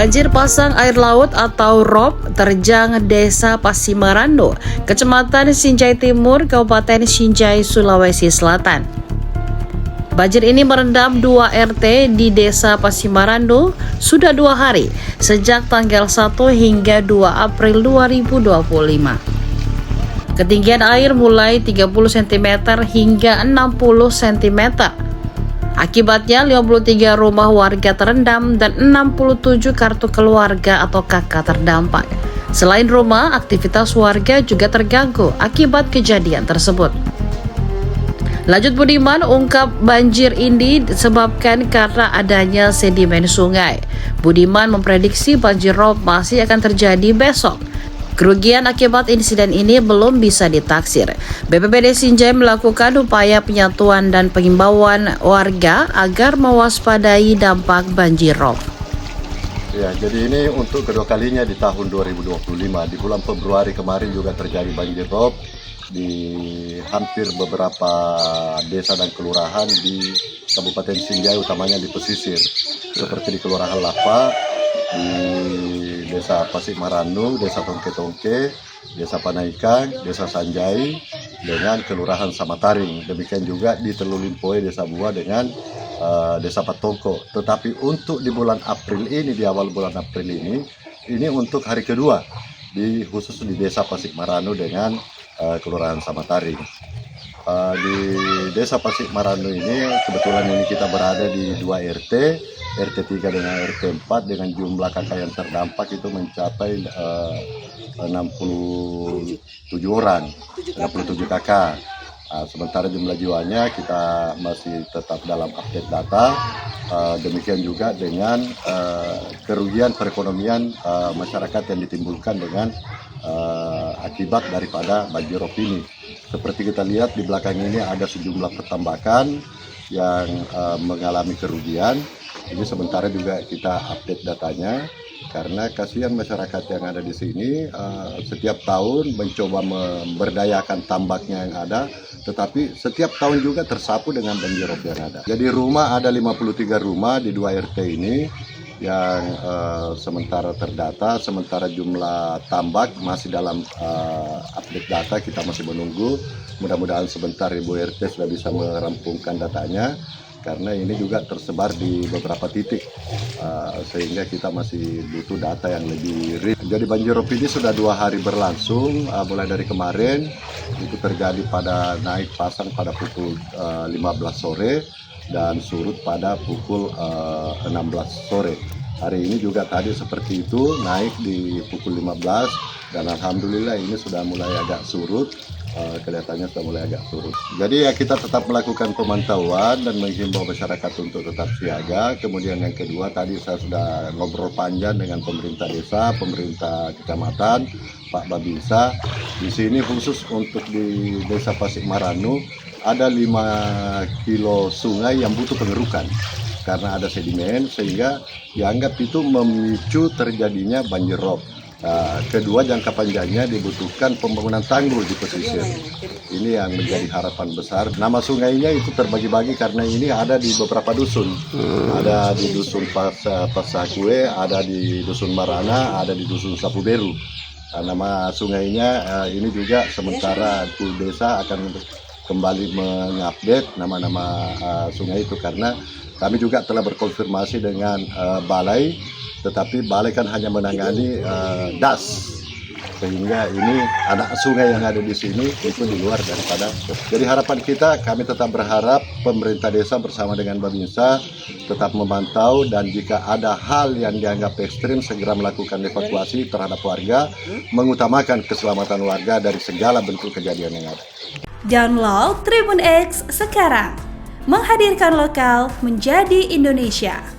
Banjir pasang air laut atau ROP terjang Desa Pasimarando, Kecamatan Sinjai Timur, Kabupaten Sinjai, Sulawesi Selatan. Banjir ini merendam 2 RT di Desa Pasimarando sudah 2 hari, sejak tanggal 1 hingga 2 April 2025. Ketinggian air mulai 30 cm hingga 60 cm. Akibatnya 53 rumah warga terendam dan 67 kartu keluarga atau KK terdampak. Selain rumah, aktivitas warga juga terganggu akibat kejadian tersebut. Lanjut Budiman ungkap banjir ini disebabkan karena adanya sedimen sungai. Budiman memprediksi banjir rob masih akan terjadi besok. Kerugian akibat insiden ini belum bisa ditaksir. BPBD Sinjai melakukan upaya penyatuan dan pengimbauan warga agar mewaspadai dampak banjir rob. Ya, jadi ini untuk kedua kalinya di tahun 2025. Di bulan Februari kemarin juga terjadi banjir rob di hampir beberapa desa dan kelurahan di Kabupaten Sinjai, utamanya di pesisir, seperti di Kelurahan Lapa, di Desa Pasimarando, Desa Tongke-Tongke, Desa Panaikan, Desa Sanjai, dengan Kelurahan Samataring. Demikian juga di Telulimpoe, Desa Buah dengan Desa Patongko. Tetapi untuk di bulan April ini, di awal bulan April ini untuk hari kedua, khusus di Desa Pasimarando dengan Kelurahan Samataring. Di Desa Pasimarando ini kebetulan ini kita berada di 2 RT 3 dengan RT 4 dengan jumlah kakak yang terdampak itu mencapai 67 orang, 67 kakak. Sementara jumlah jiwanya kita masih tetap dalam update data. Demikian juga dengan kerugian perekonomian masyarakat yang ditimbulkan dengan akibat daripada banjir rob ini. Seperti kita lihat di belakang ini ada sejumlah pertambakan yang mengalami kerugian. Ini sementara juga kita update datanya karena kasihan masyarakat yang ada di sini setiap tahun mencoba memberdayakan tambaknya yang ada, tetapi setiap tahun juga tersapu dengan banjir rob yang ada. Jadi rumah ada 53 rumah di 2 RT ini yang sementara terdata, sementara jumlah tambak masih dalam update data, kita masih menunggu. Mudah-mudahan sebentar Ibu RT sudah bisa merampungkan datanya, karena ini juga tersebar di beberapa titik, sehingga kita masih butuh data yang lebih real. Jadi banjir rob ini sudah 2 hari berlangsung, mulai dari kemarin itu terjadi pada naik pasang pada pukul 15 sore dan surut pada pukul 16 sore. Hari ini juga tadi seperti itu, naik di pukul 15 dan alhamdulillah ini sudah mulai agak surut. Kelihatannya sudah mulai agak surut. Jadi ya kita tetap melakukan pemantauan dan menghimbau masyarakat untuk tetap siaga. Kemudian yang kedua, tadi saya sudah ngobrol panjang dengan pemerintah desa, pemerintah kecamatan, Pak Babinsa. Di sini khusus untuk di Desa Pasimarando ada 5 kilo sungai yang butuh pengerukan karena ada sedimen, sehingga dianggap itu memicu terjadinya banjir rob. Kedua, jangka panjangnya dibutuhkan pembangunan tanggul di pesisir. Ini yang menjadi harapan besar. Nama sungainya itu terbagi-bagi karena ini ada di beberapa dusun. Ada di dusun Pasakue, ada di dusun Marana, ada di dusun Sapuberu. Nama sungainya ini juga sementara desa akan kembali mengupdate nama-nama sungai itu, karena kami juga telah berkonfirmasi dengan balai. Tetapi balai kan hanya menangani das, sehingga ini anak sungai yang ada di sini itu di luar daripada. Jadi harapan kita, kami tetap berharap pemerintah desa bersama dengan Babinsa tetap memantau, dan jika ada hal yang dianggap ekstrim segera melakukan evakuasi terhadap warga, mengutamakan keselamatan warga dari segala bentuk kejadian yang ada. Download Tribun X sekarang, menghadirkan lokal menjadi Indonesia.